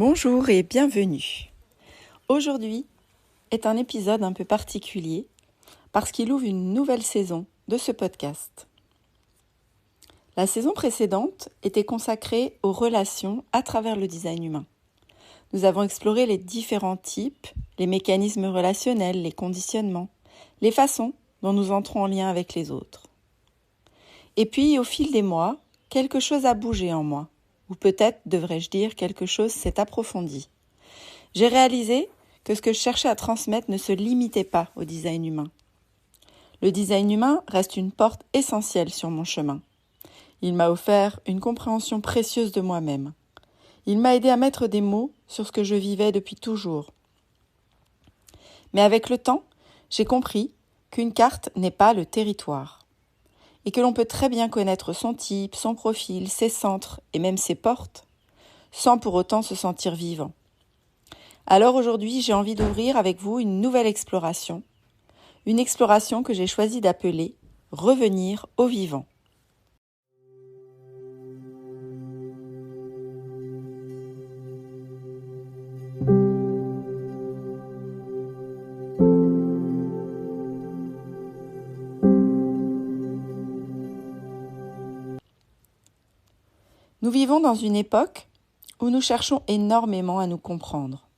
Bonjour et bienvenue. Aujourd'hui est un épisode un peu particulier parce qu'il ouvre une nouvelle saison de ce podcast. La saison précédente était consacrée aux relations à travers le design humain. Nous avons exploré les différents types, les mécanismes relationnels, les conditionnements, les façons dont nous entrons en lien avec les autres. Et puis, au fil des mois, quelque chose a bougé en moi. Ou peut-être, devrais-je dire, quelque chose s'est approfondi. J'ai réalisé que ce que je cherchais à transmettre ne se limitait pas au design humain. Le design humain reste une porte essentielle sur mon chemin. Il m'a offert une compréhension précieuse de moi-même. Il m'a aidé à mettre des mots sur ce que je vivais depuis toujours. Mais avec le temps, j'ai compris qu'une carte n'est pas le territoire. Et que l'on peut très bien connaître son type, son profil, ses centres et même ses portes, sans pour autant se sentir vivant. Alors aujourd'hui, j'ai envie d'ouvrir avec vous une nouvelle exploration, une exploration que j'ai choisi d'appeler « Revenir au vivant ». Nous vivons dans une époque où nous cherchons énormément à nous comprendre.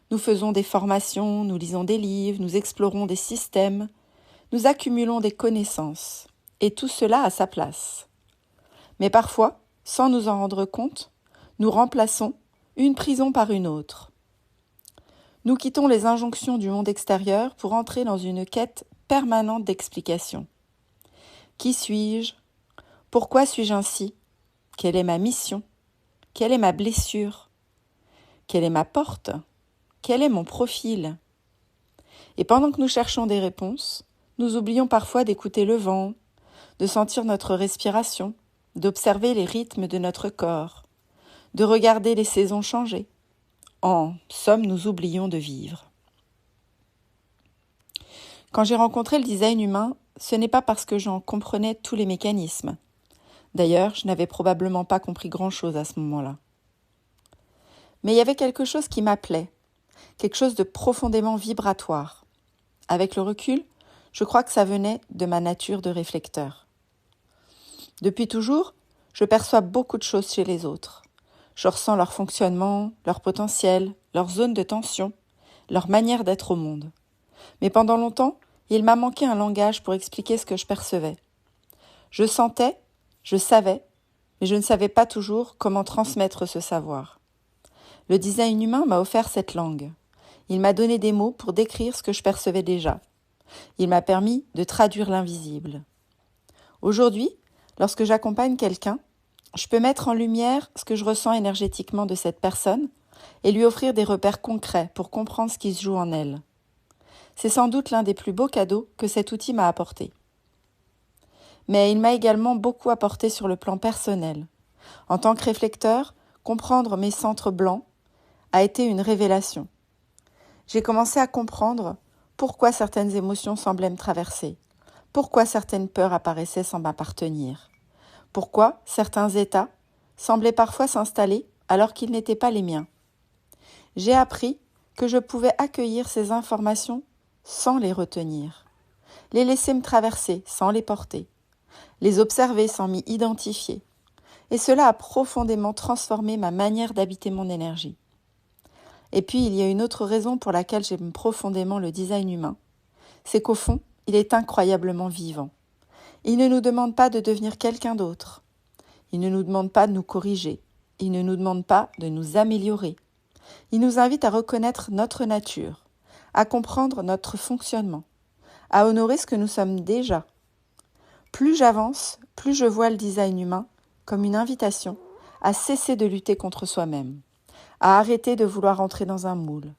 Nous faisons des formations, nous lisons des livres, nous explorons des systèmes, nous accumulons des connaissances, et tout cela à sa place. Mais parfois, sans nous en rendre compte, nous remplaçons une prison par une autre. Nous quittons les injonctions du monde extérieur pour entrer dans une quête permanente d'explications. Qui suis-je ? Pourquoi suis-je ainsi ? Quelle est ma mission ? Quelle est ma blessure ? Quelle est ma porte ? Quel est mon profil ? Et pendant que nous cherchons des réponses, nous oublions parfois d'écouter le vent, de sentir notre respiration, d'observer les rythmes de notre corps, de regarder les saisons changer. En somme, nous oublions de vivre. Quand j'ai rencontré le design humain, ce n'est pas parce que j'en comprenais tous les mécanismes. D'ailleurs, je n'avais probablement pas compris grand-chose à ce moment-là. Mais il y avait quelque chose qui m'appelait, quelque chose de profondément vibratoire. Avec le recul, je crois que ça venait de ma nature de réflecteur. Depuis toujours, je perçois beaucoup de choses chez les autres. Je ressens leur fonctionnement, leur potentiel, leur zone de tension, leur manière d'être au monde. Mais pendant longtemps, il m'a manqué un langage pour expliquer ce que je percevais. Je sentais, je savais, mais je ne savais pas toujours comment transmettre ce savoir. Le design humain m'a offert cette langue. Il m'a donné des mots pour décrire ce que je percevais déjà. Il m'a permis de traduire l'invisible. Aujourd'hui, lorsque j'accompagne quelqu'un, je peux mettre en lumière ce que je ressens énergétiquement de cette personne et lui offrir des repères concrets pour comprendre ce qui se joue en elle. C'est sans doute l'un des plus beaux cadeaux que cet outil m'a apporté. Mais il m'a également beaucoup apporté sur le plan personnel. En tant que réflecteur, comprendre mes centres blancs a été une révélation. J'ai commencé à comprendre pourquoi certaines émotions semblaient me traverser, pourquoi certaines peurs apparaissaient sans m'appartenir, pourquoi certains états semblaient parfois s'installer alors qu'ils n'étaient pas les miens. J'ai appris que je pouvais accueillir ces informations sans les retenir, les laisser me traverser sans les porter, les observer sans m'y identifier. Et cela a profondément transformé ma manière d'habiter mon énergie. Et puis, il y a une autre raison pour laquelle j'aime profondément le design humain, c'est qu'au fond, il est incroyablement vivant. Il ne nous demande pas de devenir quelqu'un d'autre. Il ne nous demande pas de nous corriger. Il ne nous demande pas de nous améliorer. Il nous invite à reconnaître notre nature, à comprendre notre fonctionnement, à honorer ce que nous sommes déjà. Plus j'avance, plus je vois le design humain comme une invitation à cesser de lutter contre soi-même, à arrêter de vouloir entrer dans un moule,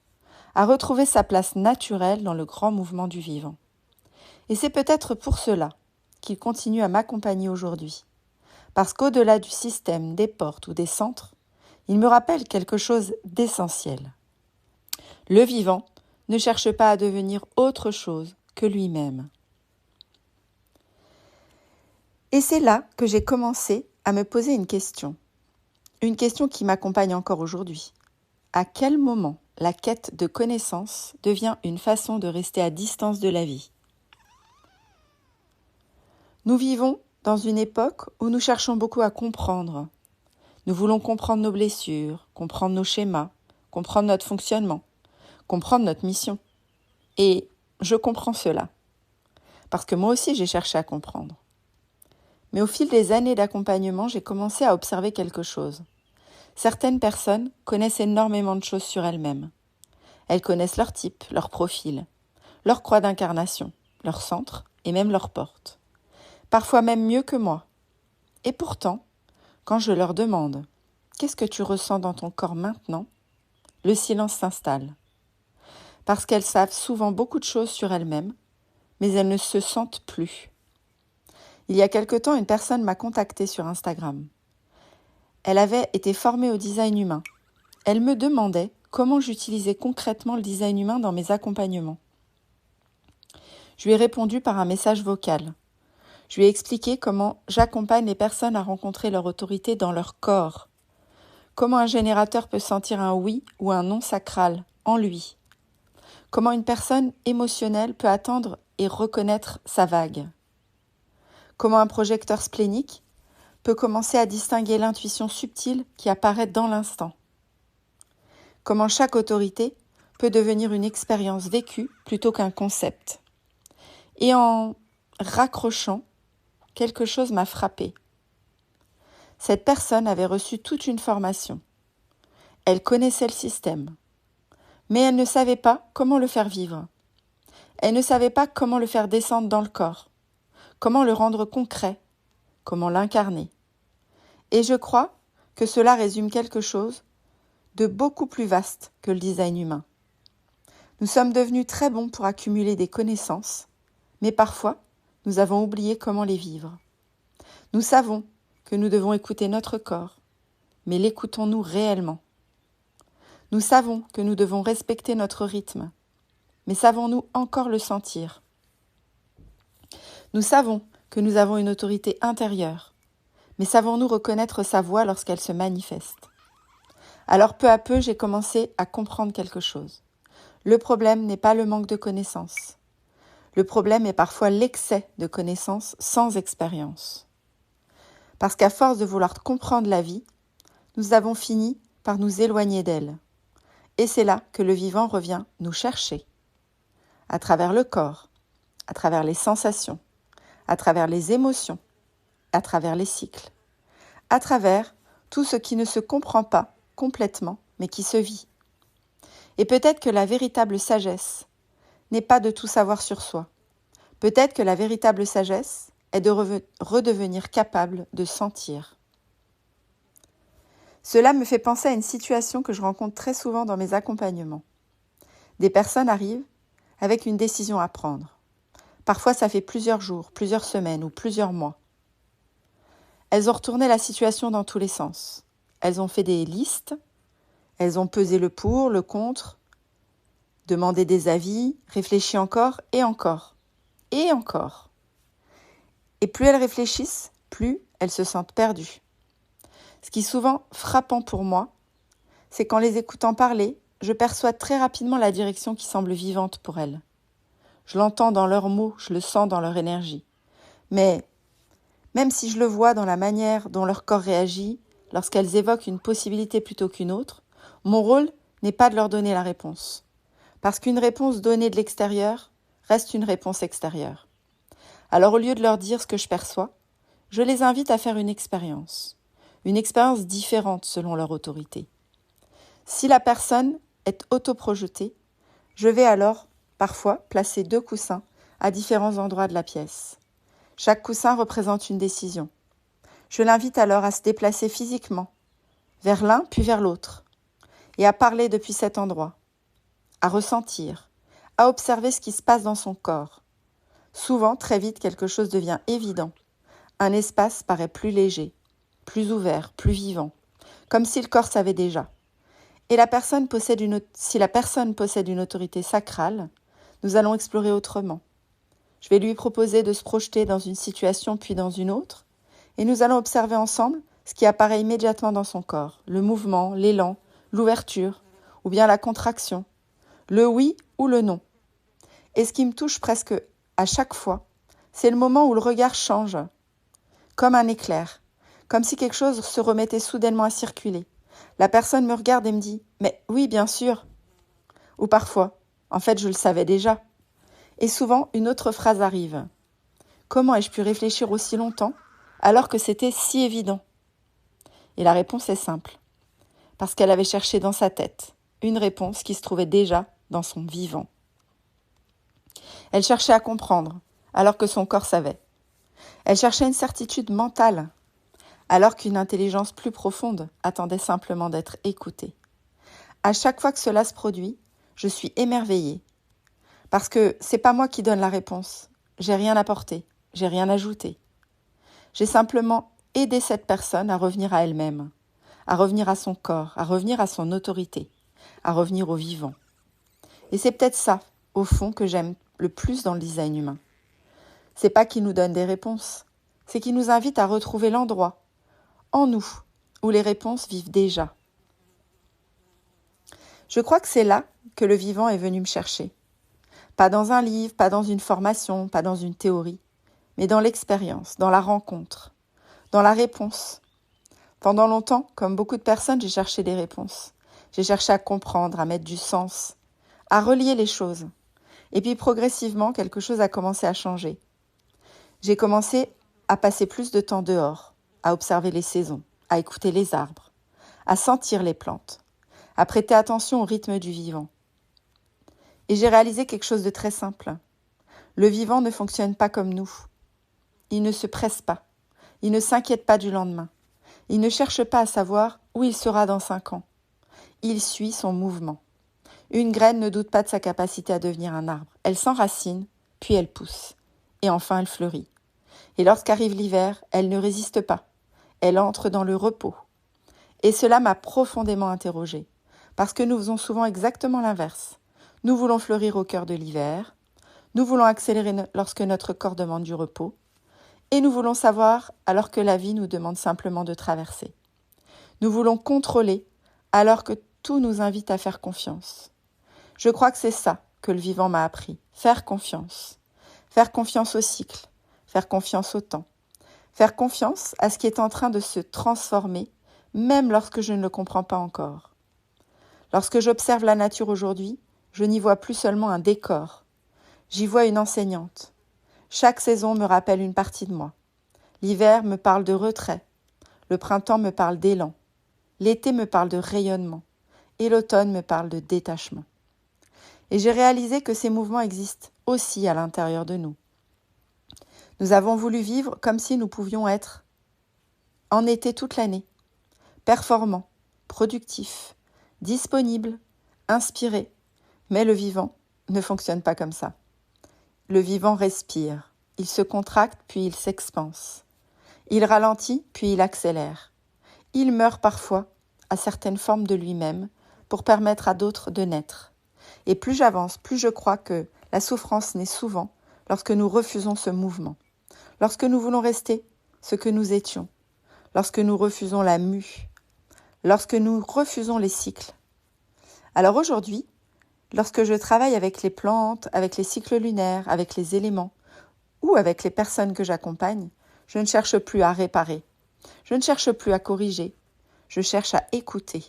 à retrouver sa place naturelle dans le grand mouvement du vivant. Et c'est peut-être pour cela qu'il continue à m'accompagner aujourd'hui. Parce qu'au-delà du système, des portes ou des centres, il me rappelle quelque chose d'essentiel. Le vivant ne cherche pas à devenir autre chose que lui-même. Et c'est là que j'ai commencé à me poser une question. Une question qui m'accompagne encore aujourd'hui. À quel moment la quête de connaissance devient une façon de rester à distance de la vie ? Nous vivons dans une époque où nous cherchons beaucoup à comprendre. Nous voulons comprendre nos blessures, comprendre nos schémas, comprendre notre fonctionnement, comprendre notre mission. Et je comprends cela, parce que moi aussi j'ai cherché à comprendre. Mais au fil des années d'accompagnement, j'ai commencé à observer quelque chose. Certaines personnes connaissent énormément de choses sur elles-mêmes. Elles connaissent leur type, leur profil, leur croix d'incarnation, leur centre et même leur porte. Parfois même mieux que moi. Et pourtant, quand je leur demande « Qu'est-ce que tu ressens dans ton corps maintenant ?», le silence s'installe. Parce qu'elles savent souvent beaucoup de choses sur elles-mêmes, mais elles ne se sentent plus. Il y a quelque temps, une personne m'a contactée sur Instagram. Elle avait été formée au design humain. Elle me demandait comment j'utilisais concrètement le design humain dans mes accompagnements. Je lui ai répondu par un message vocal. Je lui ai expliqué comment j'accompagne les personnes à rencontrer leur autorité dans leur corps. Comment un générateur peut sentir un oui ou un non sacral en lui. Comment une personne émotionnelle peut attendre et reconnaître sa vague. Comment un projecteur splénique peut commencer à distinguer l'intuition subtile qui apparaît dans l'instant. Comment chaque autorité peut devenir une expérience vécue plutôt qu'un concept. Et en raccrochant, quelque chose m'a frappée. Cette personne avait reçu toute une formation. Elle connaissait le système, mais elle ne savait pas comment le faire vivre. Elle ne savait pas comment le faire descendre dans le corps, comment le rendre concret, comment l'incarner. Et je crois que cela résume quelque chose de beaucoup plus vaste que le design humain. Nous sommes devenus très bons pour accumuler des connaissances, mais parfois, nous avons oublié comment les vivre. Nous savons que nous devons écouter notre corps, mais l'écoutons-nous réellement ? Nous savons que nous devons respecter notre rythme, mais savons-nous encore le sentir ? Nous savons que nous avons une autorité intérieure, mais savons-nous reconnaître sa voix lorsqu'elle se manifeste ? Alors peu à peu, j'ai commencé à comprendre quelque chose. Le problème n'est pas le manque de connaissances. Le problème est parfois l'excès de connaissances sans expérience. Parce qu'à force de vouloir comprendre la vie, nous avons fini par nous éloigner d'elle. Et c'est là que le vivant revient nous chercher. À travers le corps, à travers les sensations, à travers les émotions, à travers les cycles, à travers tout ce qui ne se comprend pas complètement, mais qui se vit. Et peut-être que la véritable sagesse n'est pas de tout savoir sur soi. Peut-être que la véritable sagesse est de redevenir capable de sentir. Cela me fait penser à une situation que je rencontre très souvent dans mes accompagnements. Des personnes arrivent avec une décision à prendre. Parfois, ça fait plusieurs jours, plusieurs semaines ou plusieurs mois. Elles ont retourné la situation dans tous les sens. Elles ont fait des listes, elles ont pesé le pour, le contre, demandé des avis, réfléchi encore et encore, et encore. Et plus elles réfléchissent, plus elles se sentent perdues. Ce qui est souvent frappant pour moi, c'est qu'en les écoutant parler, je perçois très rapidement la direction qui semble vivante pour elles. Je l'entends dans leurs mots, je le sens dans leur énergie. Mais même si je le vois dans la manière dont leur corps réagit, lorsqu'elles évoquent une possibilité plutôt qu'une autre, mon rôle n'est pas de leur donner la réponse. Parce qu'une réponse donnée de l'extérieur reste une réponse extérieure. Alors au lieu de leur dire ce que je perçois, je les invite à faire une expérience différente selon leur autorité. Si la personne est autoprojetée, je vais alors parfois placer 2 coussins à différents endroits de la pièce. Chaque coussin représente une décision. Je l'invite alors à se déplacer physiquement, vers l'un puis vers l'autre, et à parler depuis cet endroit, à ressentir, à observer ce qui se passe dans son corps. Souvent, très vite, quelque chose devient évident. Un espace paraît plus léger, plus ouvert, plus vivant, comme si le corps savait déjà. Et si la personne possède une autorité sacrale, nous allons explorer autrement. Je vais lui proposer de se projeter dans une situation puis dans une autre, et nous allons observer ensemble ce qui apparaît immédiatement dans son corps, le mouvement, l'élan, l'ouverture, ou bien la contraction, le oui ou le non. Et ce qui me touche presque à chaque fois, c'est le moment où le regard change, comme un éclair, comme si quelque chose se remettait soudainement à circuler. La personne me regarde et me dit « Mais oui, bien sûr !» Ou parfois « En fait, je le savais déjà !» Et souvent, une autre phrase arrive. « Comment ai-je pu réfléchir aussi longtemps alors que c'était si évident ?» Et la réponse est simple. Parce qu'elle avait cherché dans sa tête une réponse qui se trouvait déjà dans son vivant. Elle cherchait à comprendre, alors que son corps savait. Elle cherchait une certitude mentale, alors qu'une intelligence plus profonde attendait simplement d'être écoutée. À chaque fois que cela se produit, je suis émerveillée. Parce que c'est pas moi qui donne la réponse. J'ai rien apporté, j'ai rien ajouté. J'ai simplement aidé cette personne à revenir à elle-même, à revenir à son corps, à revenir à son autorité, à revenir au vivant. Et c'est peut-être ça, au fond, que j'aime le plus dans le design humain. C'est pas qu'il nous donne des réponses, c'est qu'il nous invite à retrouver l'endroit, en nous, où les réponses vivent déjà. Je crois que c'est là que le vivant est venu me chercher. Pas dans un livre, pas dans une formation, pas dans une théorie, mais dans l'expérience, dans la rencontre, dans la réponse. Pendant longtemps, comme beaucoup de personnes, j'ai cherché des réponses. J'ai cherché à comprendre, à mettre du sens, à relier les choses. Et puis progressivement, quelque chose a commencé à changer. J'ai commencé à passer plus de temps dehors, à observer les saisons, à écouter les arbres, à sentir les plantes, à prêter attention au rythme du vivant. Et j'ai réalisé quelque chose de très simple. Le vivant ne fonctionne pas comme nous. Il ne se presse pas. Il ne s'inquiète pas du lendemain. Il ne cherche pas à savoir où il sera dans 5 ans. Il suit son mouvement. Une graine ne doute pas de sa capacité à devenir un arbre. Elle s'enracine, puis elle pousse. Et enfin elle fleurit. Et lorsqu'arrive l'hiver, elle ne résiste pas. Elle entre dans le repos. Et cela m'a profondément interrogée. Parce que nous faisons souvent exactement l'inverse. Nous voulons fleurir au cœur de l'hiver. Nous voulons accélérer lorsque notre corps demande du repos. Et nous voulons savoir alors que la vie nous demande simplement de traverser. Nous voulons contrôler alors que tout nous invite à faire confiance. Je crois que c'est ça que le vivant m'a appris, faire confiance. Faire confiance au cycle, faire confiance au temps. Faire confiance à ce qui est en train de se transformer, même lorsque je ne le comprends pas encore. Lorsque j'observe la nature aujourd'hui, je n'y vois plus seulement un décor. J'y vois une enseignante. Chaque saison me rappelle une partie de moi. L'hiver me parle de retrait. Le printemps me parle d'élan. L'été me parle de rayonnement. Et l'automne me parle de détachement. Et j'ai réalisé que ces mouvements existent aussi à l'intérieur de nous. Nous avons voulu vivre comme si nous pouvions être en été toute l'année, performants, productifs, disponibles, inspirés. Mais le vivant ne fonctionne pas comme ça. Le vivant respire, il se contracte puis il s'expanse. Il ralentit puis il accélère. Il meurt parfois à certaines formes de lui-même pour permettre à d'autres de naître. Et plus j'avance, plus je crois que la souffrance naît souvent lorsque nous refusons ce mouvement, lorsque nous voulons rester ce que nous étions, lorsque nous refusons la mue, lorsque nous refusons les cycles. Alors aujourd'hui, lorsque je travaille avec les plantes, avec les cycles lunaires, avec les éléments, ou avec les personnes que j'accompagne, je ne cherche plus à réparer, je ne cherche plus à corriger, je cherche à écouter,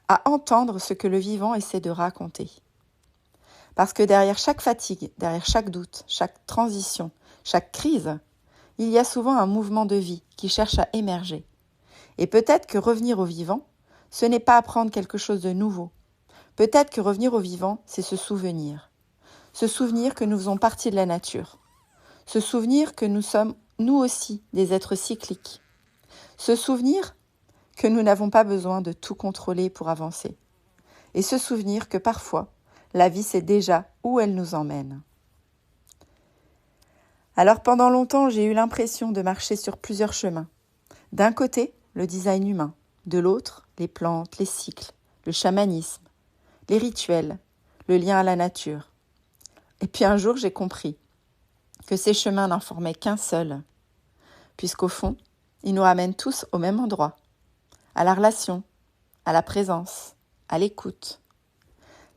à entendre ce que le vivant essaie de raconter. Parce que derrière chaque fatigue, derrière chaque doute, chaque transition, chaque crise, il y a souvent un mouvement de vie qui cherche à émerger. Et peut-être que revenir au vivant, ce n'est pas apprendre quelque chose de nouveau. Peut-être que revenir au vivant, c'est se souvenir. Se souvenir que nous faisons partie de la nature. Se souvenir que nous sommes, nous aussi, des êtres cycliques. Se souvenir que nous n'avons pas besoin de tout contrôler pour avancer. Et se souvenir que parfois, la vie sait déjà où elle nous emmène. Alors pendant longtemps, j'ai eu l'impression de marcher sur plusieurs chemins. D'un côté, le design humain. De l'autre, les plantes, les cycles, le chamanisme, les rituels, le lien à la nature. Et puis un jour, j'ai compris que ces chemins n'en formaient qu'un seul, puisqu'au fond, il nous ramène tous au même endroit, à la relation, à la présence, à l'écoute.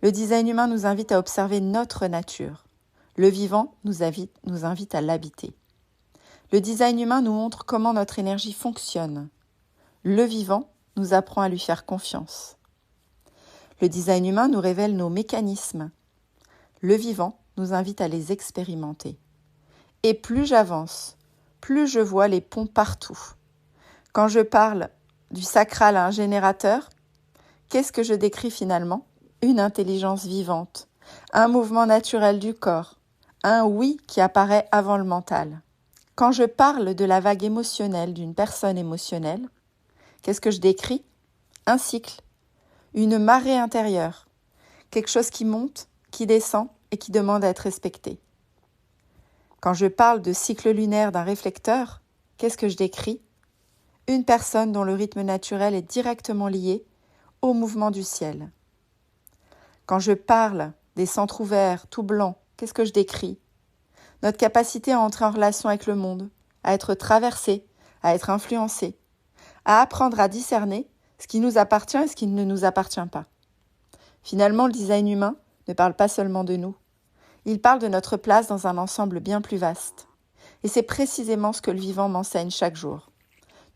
Le design humain nous invite à observer notre nature. Le vivant nous invite à l'habiter. Le design humain nous montre comment notre énergie fonctionne. Le vivant nous apprend à lui faire confiance. Le design humain nous révèle nos mécanismes. Le vivant nous invite à les expérimenter. Et plus j'avance, plus je vois les ponts partout. Quand je parle du sacral à un générateur, qu'est-ce que je décris finalement ? Une intelligence vivante, un mouvement naturel du corps, un oui qui apparaît avant le mental. Quand je parle de la vague émotionnelle d'une personne émotionnelle, qu'est-ce que je décris ? Un cycle, une marée intérieure, quelque chose qui monte, qui descend et qui demande à être respecté. Quand je parle de cycle lunaire d'un réflecteur, qu'est-ce que je décris ? Une personne dont le rythme naturel est directement lié au mouvement du ciel. Quand je parle des centres ouverts, tout blancs, qu'est-ce que je décris ? Notre capacité à entrer en relation avec le monde, à être traversé, à être influencé, à apprendre à discerner ce qui nous appartient et ce qui ne nous appartient pas. Finalement, le design humain ne parle pas seulement de nous. Il parle de notre place dans un ensemble bien plus vaste. Et c'est précisément ce que le vivant m'enseigne chaque jour.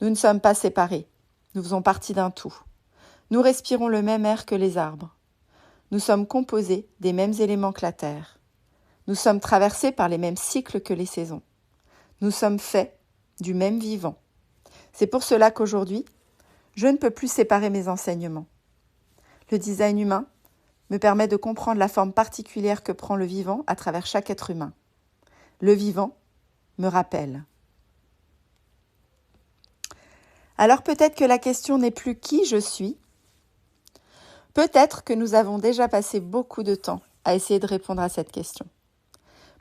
Nous ne sommes pas séparés. Nous faisons partie d'un tout. Nous respirons le même air que les arbres. Nous sommes composés des mêmes éléments que la terre. Nous sommes traversés par les mêmes cycles que les saisons. Nous sommes faits du même vivant. C'est pour cela qu'aujourd'hui, je ne peux plus séparer mes enseignements. Le design humain me permet de comprendre la forme particulière que prend le vivant à travers chaque être humain. Le vivant me rappelle. Alors peut-être que la question n'est plus qui je suis. Peut-être que nous avons déjà passé beaucoup de temps à essayer de répondre à cette question.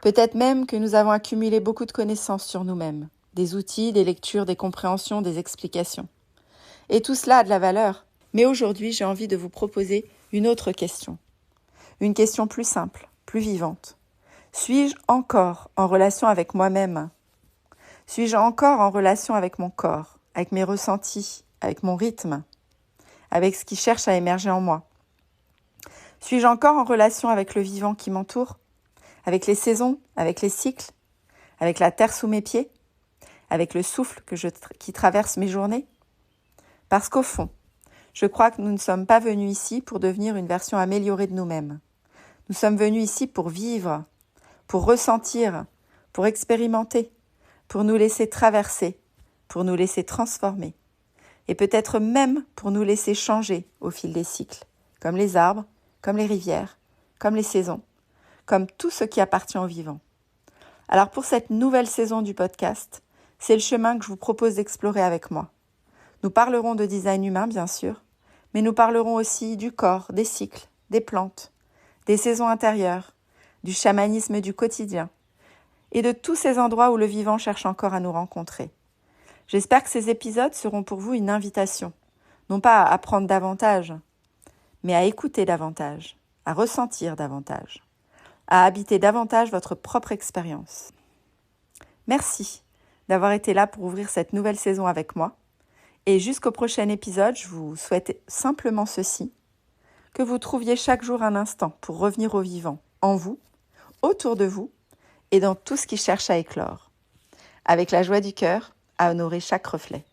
Peut-être même que nous avons accumulé beaucoup de connaissances sur nous-mêmes, des outils, des lectures, des compréhensions, des explications. Et tout cela a de la valeur. Mais aujourd'hui, j'ai envie de vous proposer une autre question. Une question plus simple, plus vivante. Suis-je encore en relation avec moi-même ? Suis-je encore en relation avec mon corps, avec mes ressentis, avec mon rythme, avec ce qui cherche à émerger en moi ? Suis-je encore en relation avec le vivant qui m'entoure, avec les saisons, avec les cycles, avec la terre sous mes pieds, avec le souffle qui traverse mes journées ? Parce qu'au fond, je crois que nous ne sommes pas venus ici pour devenir une version améliorée de nous-mêmes. Nous sommes venus ici pour vivre, pour ressentir, pour expérimenter, pour nous laisser traverser, pour nous laisser transformer, et peut-être même pour nous laisser changer au fil des cycles, comme les arbres, comme les rivières, comme les saisons, comme tout ce qui appartient au vivant. Alors pour cette nouvelle saison du podcast, c'est le chemin que je vous propose d'explorer avec moi. Nous parlerons de design humain, bien sûr, mais nous parlerons aussi du corps, des cycles, des plantes, des saisons intérieures, du chamanisme du quotidien et de tous ces endroits où le vivant cherche encore à nous rencontrer. J'espère que ces épisodes seront pour vous une invitation, non pas à apprendre davantage, mais à écouter davantage, à ressentir davantage, à habiter davantage votre propre expérience. Merci d'avoir été là pour ouvrir cette nouvelle saison avec moi. Et jusqu'au prochain épisode, je vous souhaite simplement ceci, que vous trouviez chaque jour un instant pour revenir au vivant, en vous, autour de vous et dans tout ce qui cherche à éclore, avec la joie du cœur à honorer chaque reflet.